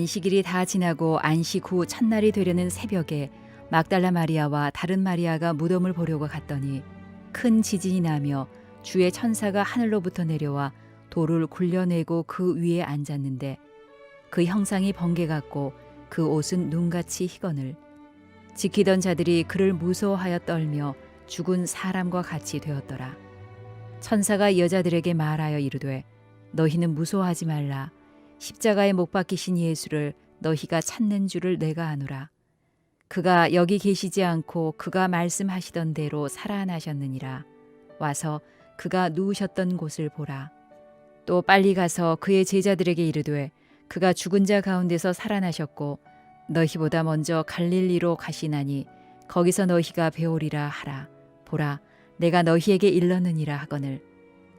안식일이 다 지나고 안식 후 첫날이 되려는 새벽에 막달라 마리아와 다른 마리아가 무덤을 보려고 갔더니 큰 지진이 나며 주의 천사가 하늘로부터 내려와 돌을 굴려내고 그 위에 앉았는데 그 형상이 번개 같고 그 옷은 눈같이 희거늘. 지키던 자들이 그를 무서워하여 떨며 죽은 사람과 같이 되었더라. 천사가 여자들에게 말하여 이르되 너희는 무서워하지 말라. 십자가에 못 박히신 예수를 너희가 찾는 줄을 내가 아노라. 그가 여기 계시지 않고 그가 말씀하시던 대로 살아나셨느니라. 와서 그가 누우셨던 곳을 보라. 또 빨리 가서 그의 제자들에게 이르되 그가 죽은 자 가운데서 살아나셨고 너희보다 먼저 갈릴리로 가시나니 거기서 너희가 배우리라 하라. 보라, 내가 너희에게 일렀느니라 하거늘.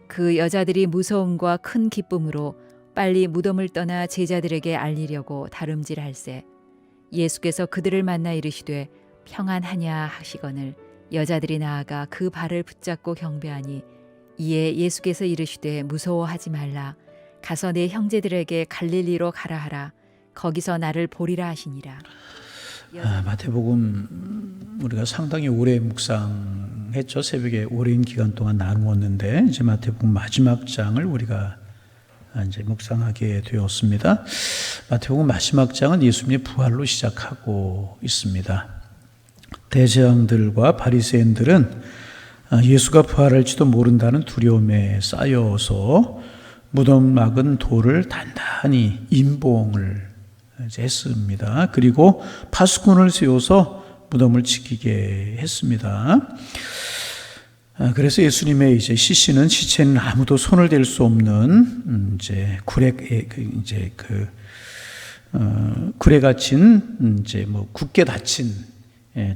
그 여자들이 무서움과 큰 기쁨으로 빨리 무덤을 떠나 제자들에게 알리려고 다름질할세. 예수께서 그들을 만나 이르시되 평안하냐 하시거늘. 여자들이 나아가 그 발을 붙잡고 경배하니 이에 예수께서 이르시되 무서워하지 말라. 가서 내 형제들에게 갈릴리로 가라 하라. 거기서 나를 보리라 하시니라. 마태복음 우리가 상당히 오래 묵상했죠. 새벽에 오랜 기간 동안 나누었는데 이제 마태복음 마지막 장을 우리가 이제 묵상하게 되었습니다. 마태복음 마지막 장은 예수님의 부활로 시작하고 있습니다. 대제사장들과 바리새인들은 예수가 부활할지도 모른다는 두려움에 쌓여서 무덤 막은 돌을 단단히 임봉을 했습니다. 그리고 파수꾼을 세워서 무덤을 지키게 했습니다. 그래서 예수님의 이제 시체는 아무도 손을 댈 수 없는 이제 굴에 갇힌 굳게 닫힌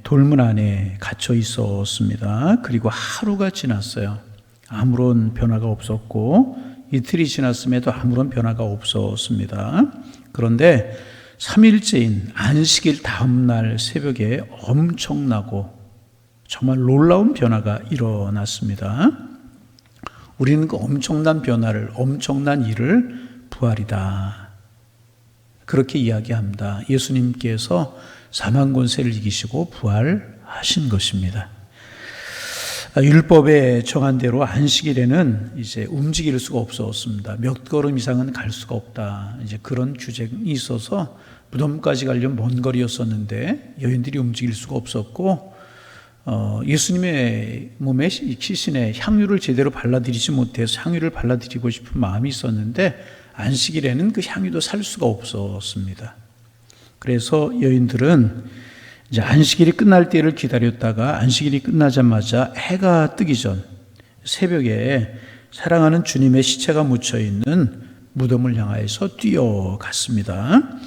돌문 안에 갇혀 있었습니다. 그리고 하루가 지났어요. 아무런 변화가 없었고 이틀이 지났음에도 아무런 변화가 없었습니다. 그런데 3일째인 안식일 다음 날 새벽에 엄청나고 정말 놀라운 변화가 일어났습니다. 우리는 그 엄청난 변화를, 엄청난 일을 부활이다, 그렇게 이야기합니다. 예수님께서 사망 권세를 이기시고 부활하신 것입니다. 율법에 정한 대로 안식일에는 이제 움직일 수가 없었습니다. 몇 걸음 이상은 갈 수가 없다. 이제 그런 규정이 있어서 무덤까지 가려면 먼 거리였었는데 여인들이 움직일 수가 없었고 예수님의 몸에 시신에 향유를 제대로 발라드리지 못해서 향유를 발라드리고 싶은 마음이 있었는데 안식일에는 그 향유도 살 수가 없었습니다. 그래서 여인들은 이제 안식일이 끝날 때를 기다렸다가 안식일이 끝나자마자 해가 뜨기 전 새벽에 사랑하는 주님의 시체가 묻혀 있는 무덤을 향하여서 뛰어갔습니다.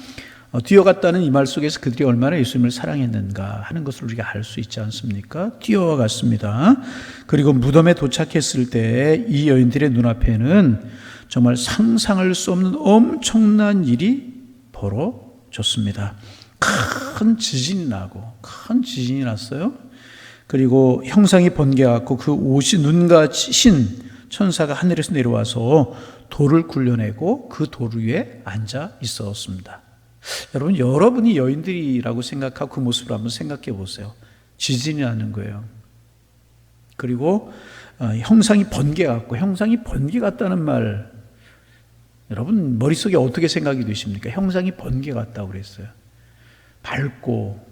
뛰어갔다는 이 말 속에서 그들이 얼마나 예수님을 사랑했는가 하는 것을 우리가 알 수 있지 않습니까? 뛰어갔습니다. 그리고 무덤에 도착했을 때 이 여인들의 눈앞에는 정말 상상할 수 없는 엄청난 일이 벌어졌습니다. 큰 지진이 났어요. 그리고 형상이 번개같고 그 옷이 눈같이 신 천사가 하늘에서 내려와서 돌을 굴려내고 그 돌 위에 앉아 있었습니다. 여러분이 여인들이라고 생각하고 그 모습을 한번 생각해 보세요. 지진이 나는 거예요. 그리고 형상이 번개같고, 형상이 번개같다는 말 여러분 머릿속에 어떻게 생각이 되십니까? 형상이 번개같다고 그랬어요. 밝고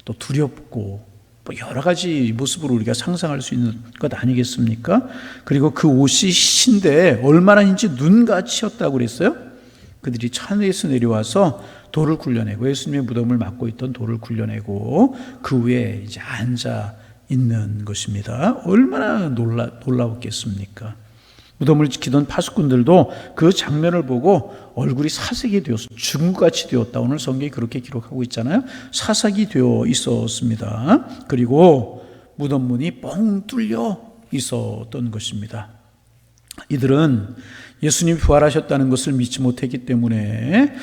또 두렵고 뭐 여러 가지 모습으로 우리가 상상할 수 있는 것 아니겠습니까? 그리고 그 옷이 신데 얼마나인지 눈같이였다고 그랬어요. 그들이 하늘에서 내려와서 돌을 굴려내고 예수님의 무덤을 막고 있던 돌을 굴려내고 그 위에 이제 앉아 있는 것입니다. 얼마나 놀라웠겠습니까? 무덤을 지키던 파수꾼들도 그 장면을 보고 얼굴이 사색이 되어서 죽은 것 같이 되었다. 오늘 성경이 그렇게 기록하고 있잖아요. 사색이 되어 있었습니다. 그리고 무덤 문이 뻥 뚫려 있었던 것입니다. 이들은 예수님이 부활하셨다는 것을 믿지 못했기 때문에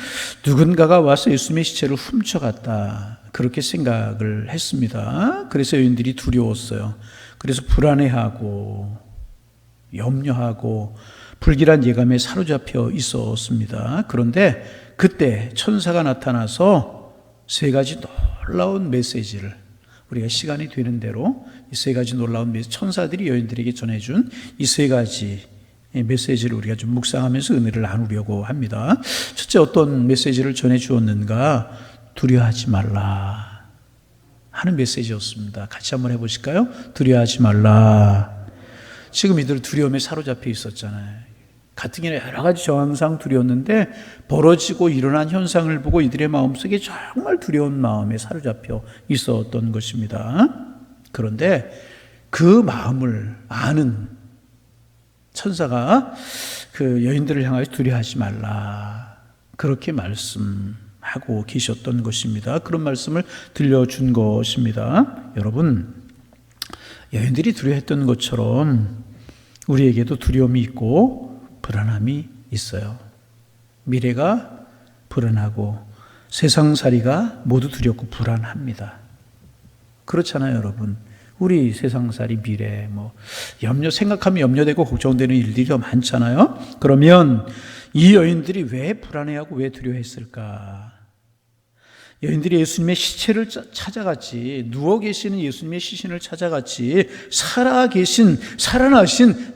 누군가가 와서 예수님의 시체를 훔쳐갔다, 그렇게 생각을 했습니다. 그래서 여인들이 두려웠어요. 그래서 불안해하고 염려하고 불길한 예감에 사로잡혀 있었습니다. 그런데 그때 천사가 나타나서 세 가지 놀라운 메시지를 우리가 시간이 되는 대로 이 세 가지 놀라운 천사들이 여인들에게 전해준 이 세 가지 메시지를 우리가 좀 묵상하면서 은혜를 나누려고 합니다. 첫째, 어떤 메시지를 전해주었는가? 두려워하지 말라 하는 메시지였습니다. 같이 한번 해보실까요? 두려워하지 말라. 지금 이들 두려움에 사로잡혀 있었잖아요. 같은 게 여러 가지 정황상 두려웠는데 벌어지고 일어난 현상을 보고 이들의 마음속에 정말 두려운 마음에 사로잡혀 있었던 것입니다. 그런데 그 마음을 아는 천사가 그 여인들을 향하여 두려워하지 말라 그렇게 말씀하고 계셨던 것입니다. 그런 말씀을 들려준 것입니다. 여러분, 여인들이 두려워했던 것처럼 우리에게도 두려움이 있고 불안함이 있어요. 미래가 불안하고 세상살이가 모두 두렵고 불안합니다. 그렇잖아요, 여러분. 우리 세상살이 미래 생각하면 염려되고 걱정되는 일들이 더 많잖아요. 그러면 이 여인들이 왜 불안해하고 왜 두려워했을까? 여인들이 예수님의 시체를 찾아갔지, 누워 계시는 예수님의 시신을 찾아갔지, 살아나신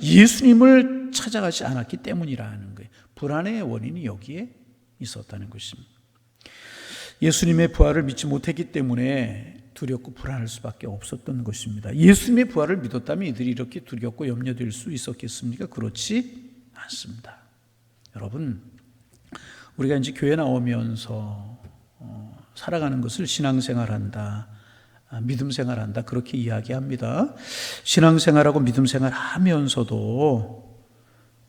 예수님을 찾아가지 않았기 때문이라는 거예요. 불안의 원인이 여기에 있었다는 것입니다. 예수님의 부활을 믿지 못했기 때문에 두렵고 불안할 수밖에 없었던 것입니다. 예수님의 부활을 믿었다면 이들이 이렇게 두렵고 염려될 수 있었겠습니까? 그렇지 않습니다. 여러분, 우리가 이제 교회 나오면서 살아가는 것을 신앙생활한다, 믿음생활한다 그렇게 이야기합니다. 신앙생활하고 믿음생활하면서도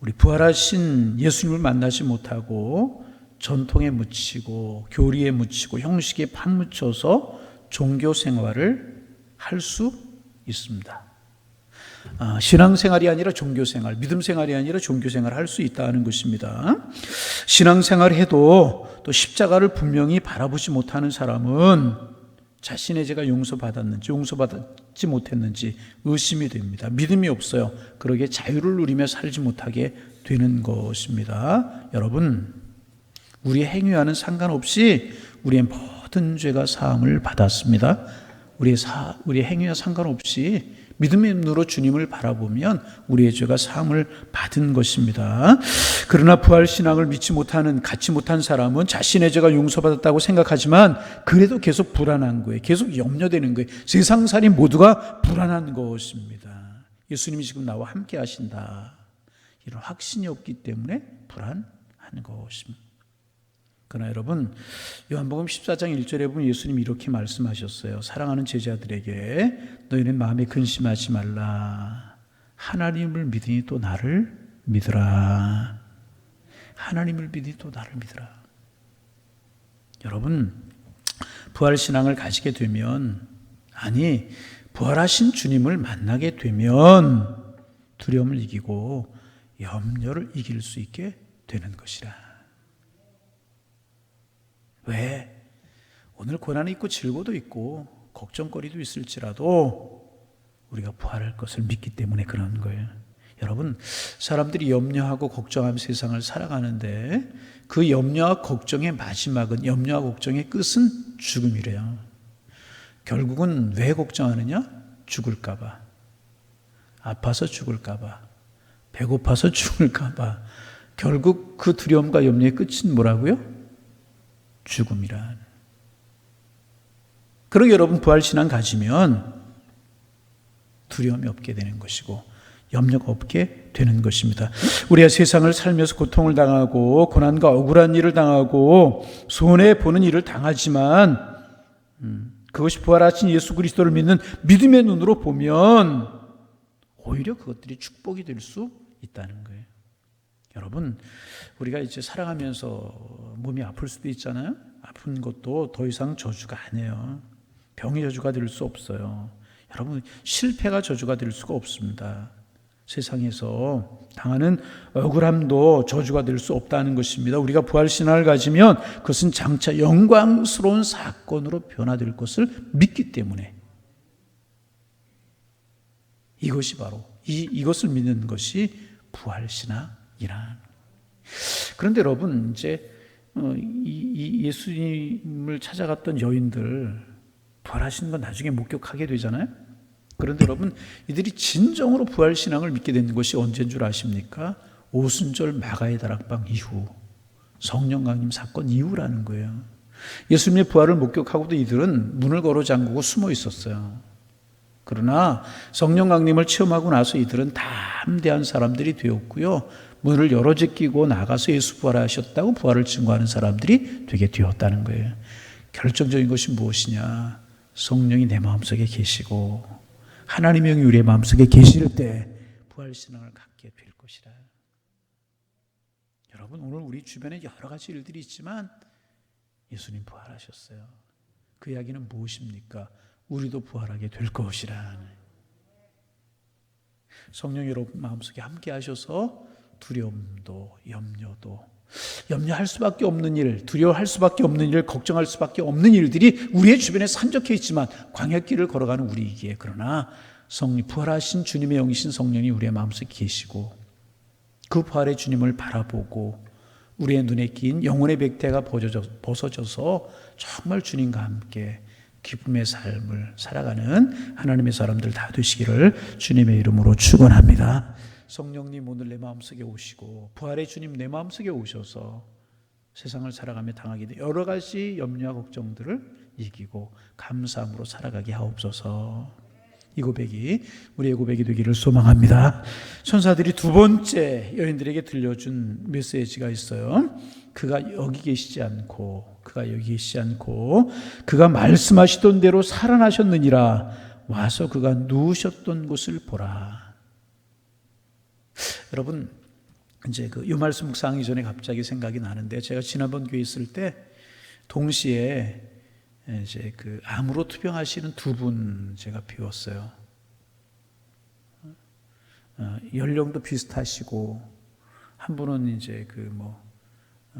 우리 부활하신 예수님을 만나지 못하고 전통에 묻히고 교리에 묻히고 형식에 파묻혀서 종교생활을 할 수 있습니다. 신앙생활이 아니라 종교생활, 믿음생활이 아니라 종교생활을 할 수 있다는 것입니다. 신앙생활을 해도 또 십자가를 분명히 바라보지 못하는 사람은 자신의 죄가 용서받았는지 용서받지 못했는지 의심이 됩니다. 믿음이 없어요. 그러기에 자유를 누리며 살지 못하게 되는 것입니다. 여러분, 우리의 행위와는 상관없이 우리의 모든 죄가 사함을 받았습니다. 우리의 행위와 상관없이 믿음의 눈으로 주님을 바라보면 우리의 죄가 사함을 받은 것입니다. 그러나 부활신앙을 갖지 못한 사람은 자신의 죄가 용서받았다고 생각하지만 그래도 계속 불안한 거예요. 계속 염려되는 거예요. 세상살이 모두가 불안한 것입니다. 예수님이 지금 나와 함께 하신다, 이런 확신이 없기 때문에 불안한 것입니다. 그러나 여러분, 요한복음 14장 1절에 보면 예수님이 이렇게 말씀하셨어요. 사랑하는 제자들에게 너희는 마음에 근심하지 말라. 하나님을 믿으니 또 나를 믿으라. 하나님을 믿으니 또 나를 믿으라. 여러분, 부활신앙을 가지게 되면, 부활하신 주님을 만나게 되면 두려움을 이기고 염려를 이길 수 있게 되는 것이라. 왜? 오늘 고난이 있고 질고도 있고 걱정거리도 있을지라도 우리가 부활할 것을 믿기 때문에 그런 거예요. 여러분, 사람들이 염려하고 걱정하며 세상을 살아가는데 그 염려와 걱정의 마지막은, 염려와 걱정의 끝은 죽음이래요. 결국은 왜 걱정하느냐? 죽을까 봐, 아파서 죽을까 봐, 배고파서 죽을까 봐. 결국 그 두려움과 염려의 끝은 뭐라고요? 죽음이란. 그러게 여러분, 부활신앙 가지면 두려움이 없게 되는 것이고 염려가 없게 되는 것입니다. 우리가 세상을 살면서 고통을 당하고 고난과 억울한 일을 당하고 손해보는 일을 당하지만 그것이 부활하신 예수 그리스도를 믿는 믿음의 눈으로 보면 오히려 그것들이 축복이 될 수 있다는 거예요. 여러분, 우리가 이제 살아가면서 몸이 아플 수도 있잖아요. 아픈 것도 더 이상 저주가 아니에요. 병이 저주가 될 수 없어요. 여러분, 실패가 저주가 될 수가 없습니다. 세상에서 당하는 억울함도 저주가 될 수 없다는 것입니다. 우리가 부활신앙을 가지면 그것은 장차 영광스러운 사건으로 변화될 것을 믿기 때문에, 이것이 바로 이것을 믿는 것이 부활신앙이란. 그런데 여러분, 이제 이 예수님을 찾아갔던 여인들 부활하시는 건 나중에 목격하게 되잖아요. 그런데 여러분, 이들이 진정으로 부활신앙을 믿게 된 것이 언제인 줄 아십니까? 오순절 마가의 다락방 이후, 성령 강림 사건 이후라는 거예요. 예수님의 부활을 목격하고도 이들은 문을 걸어 잠그고 숨어 있었어요. 그러나 성령 강림을 체험하고 나서 이들은 담대한 사람들이 되었고요. 문을 열어 제끼고 나가서 예수 부활하셨다고 부활을 증거하는 사람들이 되게 되었다는 거예요. 결정적인 것이 무엇이냐? 성령이 내 마음속에 계시고 하나님의 영이 우리의 마음속에 계실 때 부활신앙을 갖게 될 것이라. 여러분, 오늘 우리 주변에 여러 가지 일들이 있지만 예수님 부활하셨어요. 그 이야기는 무엇입니까? 우리도 부활하게 될 것이라. 성령 여러분 마음속에 함께 하셔서 두려움도 염려도, 염려할 수밖에 없는 일, 두려워할 수밖에 없는 일, 걱정할 수밖에 없는 일들이 우리의 주변에 산적해 있지만 광야길을 걸어가는 우리에게, 그러나 부활하신 주님의 영이신 성령이 우리의 마음속에 계시고 그 부활의 주님을 바라보고 우리의 눈에 낀 영혼의 백태가 벗어져서 정말 주님과 함께 기쁨의 삶을 살아가는 하나님의 사람들 다 되시기를 주님의 이름으로 축원합니다. 성령님 오늘 내 마음속에 오시고 부활의 주님 내 마음속에 오셔서 세상을 살아가며 당하게 된 여러 가지 염려와 걱정들을 이기고 감사함으로 살아가게 하옵소서. 이 고백이 우리의 고백이 되기를 소망합니다. 천사들이 두 번째 여인들에게 들려준 메시지가 있어요. 그가 여기 계시지 않고 그가 말씀하시던 대로 살아나셨느니라. 와서 그가 누우셨던 곳을 보라. 여러분, 이제 이 말씀 묵상하기 전에 갑자기 생각이 나는데, 제가 지난번 교회 있을 때 동시에 이제 그 암으로 투병하시는 두 분 제가 비웠어요. 연령도 비슷하시고, 한 분은 이제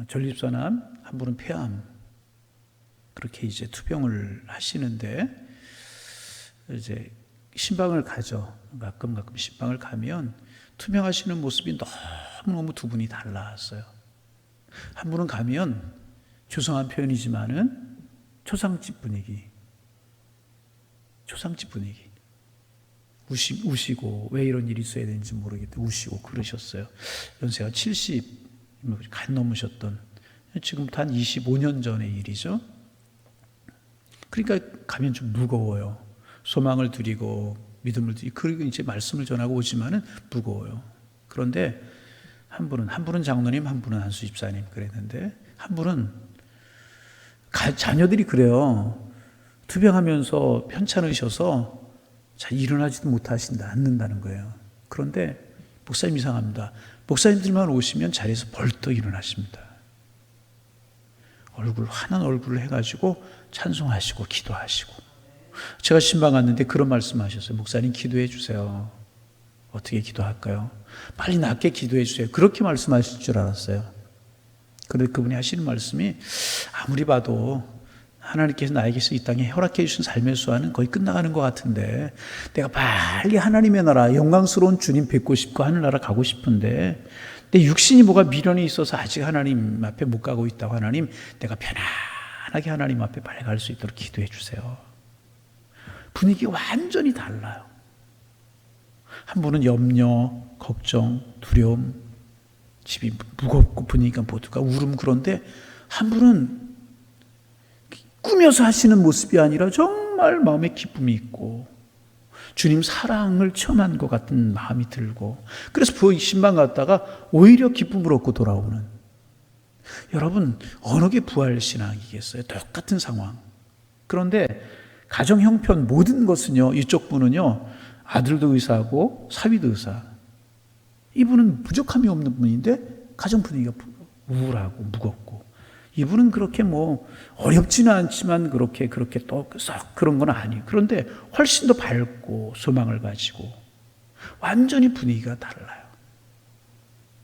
전립선암, 한 분은 폐암, 그렇게 이제 투병을 하시는데, 이제 신방을 가죠. 가끔 신방을 가면 투병하시는 모습이 너무너무 두 분이 달랐어요. 한 분은 가면 죄송한 표현이지만은 초상집 분위기, 우시고 왜 이런 일이 있어야 되는지 모르겠다 우시고 그러셨어요. 연세가 70 간 넘으셨던, 지금부터 한 25년 전의 일이죠. 그러니까 가면 좀 무거워요. 소망을 드리고 믿음을 드리고 그리고 이제 말씀을 전하고 오지만은 무거워요. 그런데 한 분은 장로님, 한 분은 한수 집사님 그랬는데, 한 분은 자녀들이 그래요. 투병하면서 편찮으셔서 잘 일어나지도 못하신다, 않는다는 거예요. 그런데 목사님 이상합니다. 목사님들만 오시면 자리에서 벌떡 일어나십니다. 환한 얼굴을 해가지고 찬송하시고 기도하시고. 제가 신방 갔는데 그런 말씀하셨어요. 목사님 기도해 주세요. 어떻게 기도할까요? 빨리 낫게 기도해 주세요. 그렇게 말씀하실 줄 알았어요. 그런데 그분이 하시는 말씀이 아무리 봐도 하나님께서 나에게서 이 땅에 허락해 주신 삶의 수완은 거의 끝나가는 것 같은데, 내가 빨리 하나님의 나라, 영광스러운 주님 뵙고 싶고 하늘나라 가고 싶은데 내 육신이 뭐가 미련이 있어서 아직 하나님 앞에 못 가고 있다고. 하나님, 내가 편안하게 하나님 앞에 빨리 갈 수 있도록 기도해 주세요. 분위기가 완전히 달라요. 한 분은 염려, 걱정, 두려움, 집이 무겁고 분위기가 모두가 울음. 그런데 한 분은 꾸며서 하시는 모습이 아니라 정말 마음에 기쁨이 있고 주님 사랑을 체험한 것 같은 마음이 들고, 그래서 그 신방 갔다가 오히려 기쁨을 얻고 돌아오는. 여러분, 어느 게 부활신앙이겠어요? 똑같은 상황. 그런데 가정 형편 모든 것은요, 이쪽 분은요 아들도 의사하고 사위도 의사, 이분은 부족함이 없는 분인데 가정 분위기가 우울하고 무겁고, 이분은 그렇게 어렵지는 않지만 그렇게 또 썩 그런 건 아니에요. 그런데 훨씬 더 밝고 소망을 가지고 완전히 분위기가 달라요.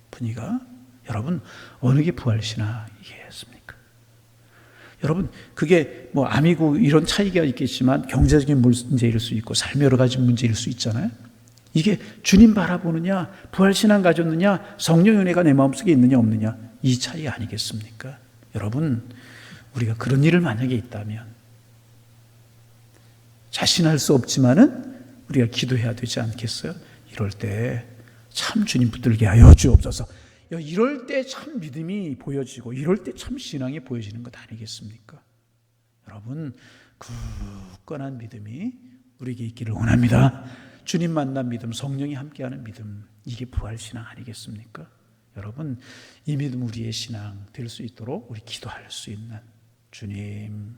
분위기가, 여러분, 어느 게 부활신앙이겠습니까? 여러분, 그게 암이고 이런 차이가 있겠지만 경제적인 문제일 수 있고 삶의 여러 가지 문제일 수 있잖아요. 이게 주님 바라보느냐, 부활신앙 가졌느냐, 성령 은혜가 내 마음속에 있느냐 없느냐, 이 차이 아니겠습니까? 여러분, 우리가 그런 일을 만약에 있다면 자신할 수 없지만은 우리가 기도해야 되지 않겠어요? 이럴 때 참 주님 붙들게 하여 주옵소서. 이럴 때 참 믿음이 보여지고 이럴 때 참 신앙이 보여지는 것 아니겠습니까? 여러분, 굳건한 믿음이 우리에게 있기를 원합니다. 주님 만난 믿음, 성령이 함께하는 믿음, 이게 부활신앙 아니겠습니까? 여러분, 이 믿음 우리의 신앙 될 수 있도록 우리 기도할 수 있는 주님,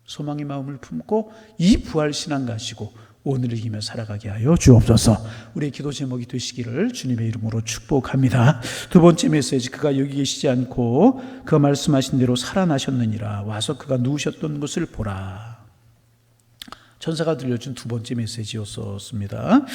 소망의 마음을 품고 이 부활신앙 가지고 오늘을 이기며 살아가게 하여 주옵소서. 우리의 기도 제목이 되시기를 주님의 이름으로 축복합니다. 두 번째 메시지, 그가 여기 계시지 않고 그가 말씀하신 대로 살아나셨느니라. 와서 그가 누우셨던 것을 보라. 천사가 들려준 두 번째 메시지였습니다.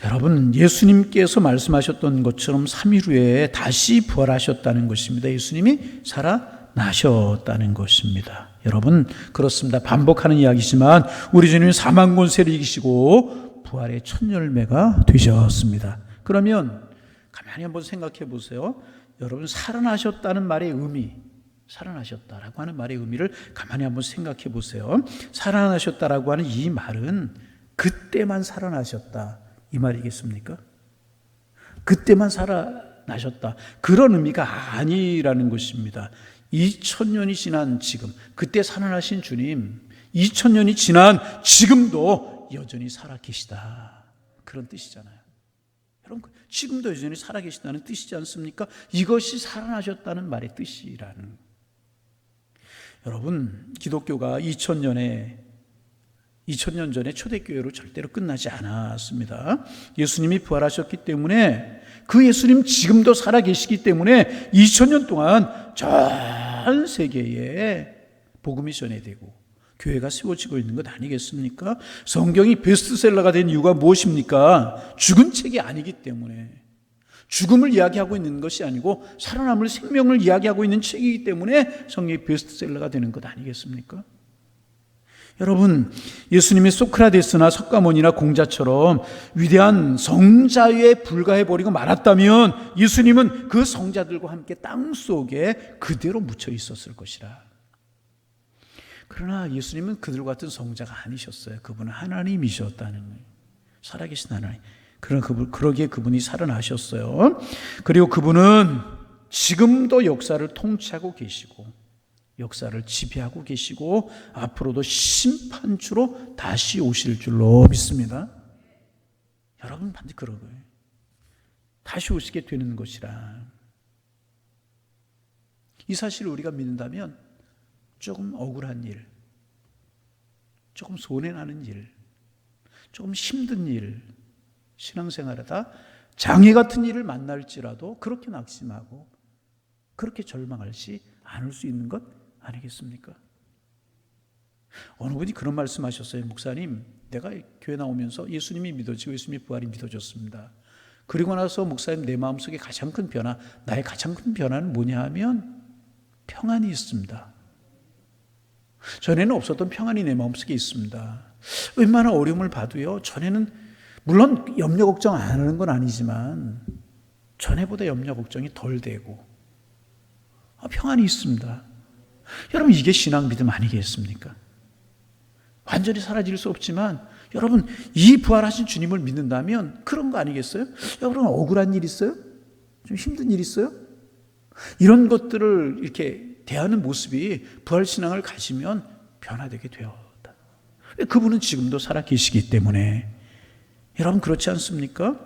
여러분, 예수님께서 말씀하셨던 것처럼 3일 후에 다시 부활하셨다는 것입니다. 예수님이 살아나셨다는 것입니다. 여러분, 그렇습니다. 반복하는 이야기지만 우리 주님은 사망 권세를 이기시고 부활의 첫 열매가 되셨습니다. 그러면 가만히 한번 생각해 보세요. 여러분, 살아나셨다는 말의 의미, 살아나셨다라고 하는 말의 의미를 가만히 한번 생각해 보세요. 살아나셨다라고 하는 이 말은 그때만 살아나셨다, 이 말이겠습니까? 그때만 살아나셨다, 그런 의미가 아니라는 것입니다. 2000년이 지난 지금, 그때 살아나신 주님, 2000년이 지난 지금도 여전히 살아계시다, 그런 뜻이잖아요. 여러분, 지금도 여전히 살아계시다는 뜻이지 않습니까? 이것이 살아나셨다는 말의 뜻이라는. 여러분, 기독교가 2000년 전에 초대교회로 절대로 끝나지 않았습니다. 예수님이 부활하셨기 때문에, 그 예수님 지금도 살아계시기 때문에 2000년 동안 전 세계에 복음이 전해되고 교회가 세워지고 있는 것 아니겠습니까? 성경이 베스트셀러가 된 이유가 무엇입니까? 죽은 책이 아니기 때문에, 죽음을 이야기하고 있는 것이 아니고 살아남을 생명을 이야기하고 있는 책이기 때문에 성경이 베스트셀러가 되는 것 아니겠습니까? 여러분, 예수님이 소크라테스나 석가모니나 공자처럼 위대한 성자에 불과해버리고 말았다면 예수님은 그 성자들과 함께 땅속에 그대로 묻혀 있었을 것이라. 그러나 예수님은 그들 같은 성자가 아니셨어요. 그분은 하나님이셨다는 거예요. 살아계신 하나님. 그러기에 그분이 살아나셨어요. 그리고 그분은 지금도 역사를 통치하고 계시고 역사를 지배하고 계시고 앞으로도 심판주로 다시 오실 줄로 믿습니다. 여러분, 반드시 그런 거예요. 다시 오시게 되는 것이라. 이 사실을 우리가 믿는다면 조금 억울한 일, 조금 손해나는 일, 조금 힘든 일, 신앙생활하다 장애 같은 일을 만날지라도 그렇게 낙심하고 그렇게 절망하지 않을 수 있는 것 아니겠습니까? 어느 분이 그런 말씀하셨어요. 목사님, 내가 교회 나오면서 예수님이 믿어지고 예수님의 부활이 믿어졌습니다. 그리고 나서 목사님, 내 마음속에 가장 큰 변화, 나의 가장 큰 변화는 뭐냐 하면 평안이 있습니다. 전에는 없었던 평안이 내 마음속에 있습니다. 웬만한 어려움을 봐도요, 전에는 물론 염려 걱정 안 하는 건 아니지만 전에보다 염려 걱정이 덜 되고 평안이 있습니다. 여러분, 이게 신앙 믿음 아니겠습니까? 완전히 사라질 수 없지만 여러분, 이 부활하신 주님을 믿는다면 그런 거 아니겠어요? 여러분, 억울한 일 있어요? 좀 힘든 일 있어요? 이런 것들을 이렇게 대하는 모습이 부활신앙을 가지면 변화되게 되었다. 그분은 지금도 살아계시기 때문에. 여러분, 그렇지 않습니까?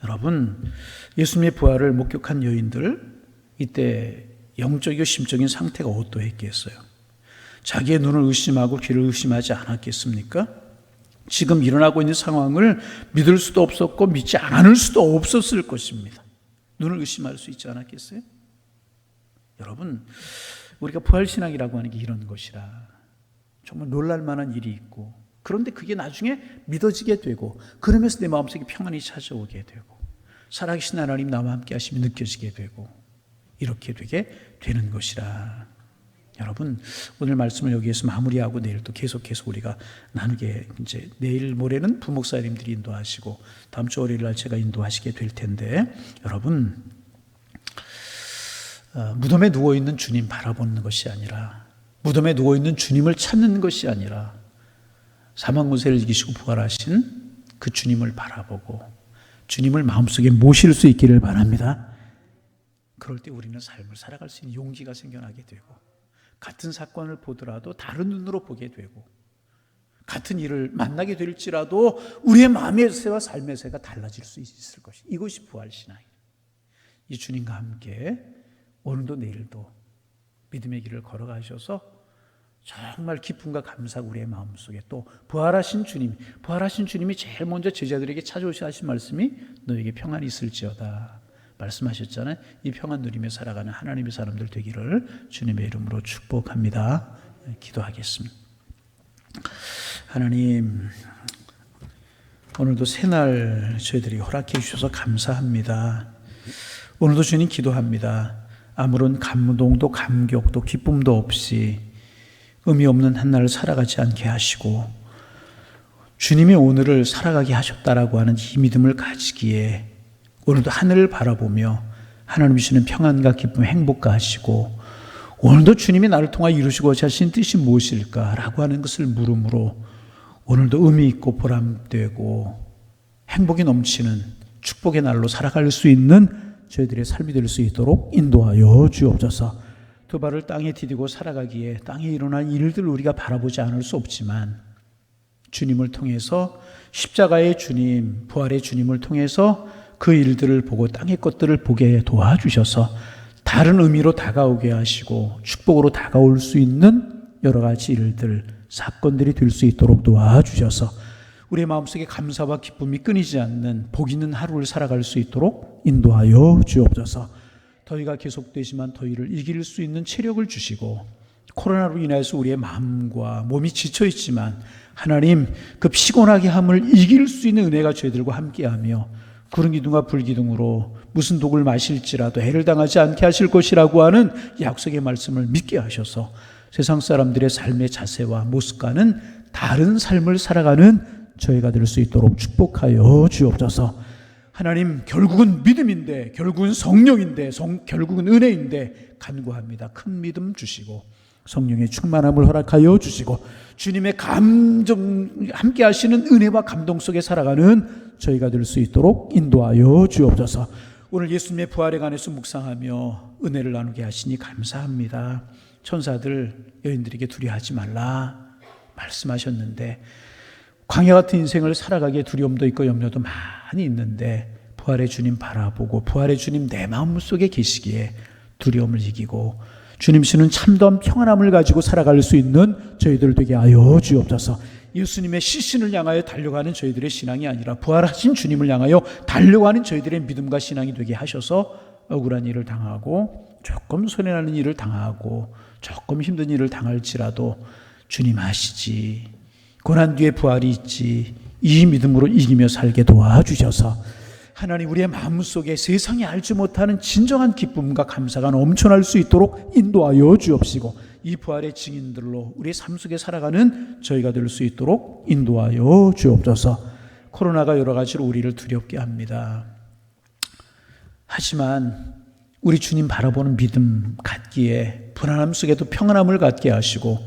여러분, 예수님의 부활을 목격한 여인들, 이때 영적이고 심적인 상태가 어떠했겠어요? 자기의 눈을 의심하고 귀를 의심하지 않았겠습니까? 지금 일어나고 있는 상황을 믿을 수도 없었고 믿지 않을 수도 없었을 것입니다. 눈을 의심할 수 있지 않았겠어요? 여러분, 우리가 부활신앙이라고 하는 게 이런 것이라. 정말 놀랄 만한 일이 있고, 그런데 그게 나중에 믿어지게 되고, 그러면서 내 마음속에 평안이 찾아오게 되고, 살아계신 하나님 나와 함께 하심이 느껴지게 되고, 이렇게 되게 되는 것이라. 여러분, 오늘 말씀을 여기에서 마무리하고 내일 또 계속해서 우리가 나누게, 이제 내일 모레는 부목사님들이 인도하시고 다음 주 월요일 날 제가 인도하시게 될 텐데, 여러분, 무덤에 누워있는 주님 바라보는 것이 아니라, 무덤에 누워있는 주님을 찾는 것이 아니라 사망 권세를 이기시고 부활하신 그 주님을 바라보고 주님을 마음속에 모실 수 있기를 바랍니다. 그럴 때 우리는 삶을 살아갈 수 있는 용기가 생겨나게 되고, 같은 사건을 보더라도 다른 눈으로 보게 되고, 같은 일을 만나게 될지라도 우리의 마음의 새와 삶의 새가 달라질 수 있을 것이, 이것이 부활신앙이에요. 이 주님과 함께 오늘도 내일도 믿음의 길을 걸어가셔서 정말 기쁨과 감사가 우리의 마음속에, 또 부활하신 주님이 제일 먼저 제자들에게 찾아오셔 하신 말씀이 너에게 평안이 있을지어다 말씀하셨잖아요. 이 평안 누리며 살아가는 하나님의 사람들 되기를 주님의 이름으로 축복합니다. 기도하겠습니다. 하나님, 오늘도 새날 저희들이 허락해 주셔서 감사합니다. 오늘도 주님 기도합니다. 아무런 감동도 감격도 기쁨도 없이 의미 없는 한 날을 살아가지 않게 하시고, 주님이 오늘을 살아가게 하셨다라고 하는 이 믿음을 가지기에 오늘도 하늘을 바라보며 하나님 주시는 평안과 기쁨, 행복과 하시고, 오늘도 주님이 나를 통하여 이루시고자 하신 뜻이 무엇일까라고 하는 것을 물음으로 오늘도 의미 있고 보람되고 행복이 넘치는 축복의 날로 살아갈 수 있는 저희들의 삶이 될 수 있도록 인도하여 주옵소서. 두 발을 땅에 디디고 살아가기에 땅에 일어난 일들을 우리가 바라보지 않을 수 없지만, 주님을 통해서, 십자가의 주님, 부활의 주님을 통해서 그 일들을 보고 땅의 것들을 보게 도와주셔서 다른 의미로 다가오게 하시고 축복으로 다가올 수 있는 여러 가지 일들, 사건들이 될 수 있도록 도와주셔서 우리의 마음속에 감사와 기쁨이 끊이지 않는 복 있는 하루를 살아갈 수 있도록 인도하여 주옵소서. 더위가 계속되지만 더위를 이길 수 있는 체력을 주시고, 코로나로 인해서 우리의 마음과 몸이 지쳐 있지만 하나님 그 피곤하게 함을 이길 수 있는 은혜가 저희들과 함께하며, 구름 기둥과 불 기둥으로 무슨 독을 마실지라도 해를 당하지 않게 하실 것이라고 하는 약속의 말씀을 믿게 하셔서 세상 사람들의 삶의 자세와 모습과는 다른 삶을 살아가는 저희가 될 수 있도록 축복하여 주옵소서. 하나님, 결국은 믿음인데, 결국은 성령인데, 결국은 은혜인데 간구합니다. 큰 믿음 주시고 성령의 충만함을 허락하여 주시고 주님의 감정 함께 하시는 은혜와 감동 속에 살아가는 저희가 될 수 있도록 인도하여 주옵소서. 오늘 예수님의 부활에 관해서 묵상하며 은혜를 나누게 하시니 감사합니다. 천사들, 여인들에게 두려워하지 말라 말씀하셨는데, 광야 같은 인생을 살아가기에 두려움도 있고 염려도 많이 있는데 부활의 주님 바라보고 부활의 주님 내 마음속에 계시기에 두려움을 이기고 주님 주시는 참다운 평안함을 가지고 살아갈 수 있는 저희들 되게 하여 주옵소서. 예수님의 시신을 향하여 달려가는 저희들의 신앙이 아니라 부활하신 주님을 향하여 달려가는 저희들의 믿음과 신앙이 되게 하셔서 억울한 일을 당하고 조금 손해나는 일을 당하고 조금 힘든 일을 당할지라도 주님 아시지, 고난 뒤에 부활이 있지, 이 믿음으로 이기며 살게 도와주셔서 하나님 우리의 마음속에 세상이 알지 못하는 진정한 기쁨과 감사가 넘쳐날 수 있도록 인도하여 주옵시고, 이 부활의 증인들로 우리의 삶 속에 살아가는 저희가 될 수 있도록 인도하여 주옵소서. 코로나가 여러 가지로 우리를 두렵게 합니다. 하지만 우리 주님 바라보는 믿음 갖기에 불안함 속에도 평안함을 갖게 하시고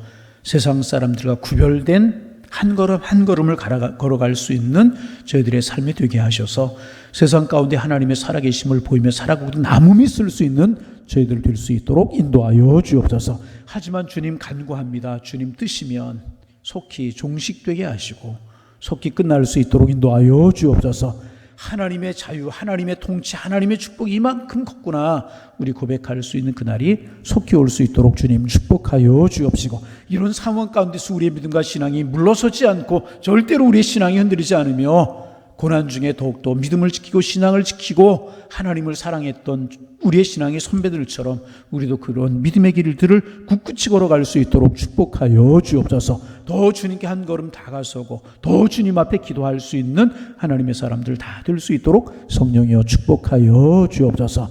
세상 사람들과 구별된 한 걸음 한 걸음을 걸어갈 수 있는 저희들의 삶이 되게 하셔서 세상 가운데 하나님의 살아계심을 보이며 살아가고 남음이 있을 수 있는 저희들 될 수 있도록 인도하여 주옵소서. 하지만 주님 간구합니다. 주님 뜻이면 속히 종식되게 하시고 속히 끝날 수 있도록 인도하여 주옵소서. 하나님의 자유, 하나님의 통치, 하나님의 축복이 이만큼 컸구나 우리 고백할 수 있는 그날이 속히 올 수 있도록 주님 축복하여 주옵시고, 이런 상황 가운데서 우리의 믿음과 신앙이 물러서지 않고 절대로 우리의 신앙이 흔들리지 않으며 고난 중에 더욱더 믿음을 지키고 신앙을 지키고 하나님을 사랑했던 우리의 신앙의 선배들처럼 우리도 그런 믿음의 길들을 굳굳이 걸어갈 수 있도록 축복하여 주옵소서. 더 주님께 한 걸음 다가서고 더 주님 앞에 기도할 수 있는 하나님의 사람들 다 될 수 있도록 성령이여 축복하여 주옵소서.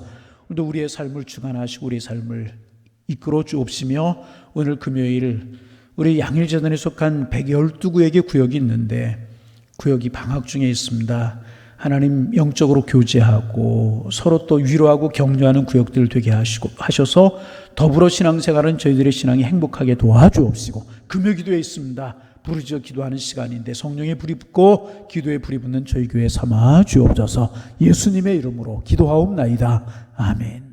오늘도 우리의 삶을 주관하시고 우리의 삶을 이끌어 주옵시며, 오늘 금요일 우리 양일재단에 속한 112구역의 구역이 있는데 구역이 방학 중에 있습니다. 하나님 영적으로 교제하고 서로 또 위로하고 격려하는 구역들 되게 하셔서 더불어 신앙생활은 저희들의 신앙이 행복하게 도와주옵시고, 금요기도에 있습니다. 부르짖어 기도하는 시간인데 성령의 불이 붙고 기도의 불이 붙는 저희 교회 삼아 주옵소서. 예수님의 이름으로 기도하옵나이다. 아멘.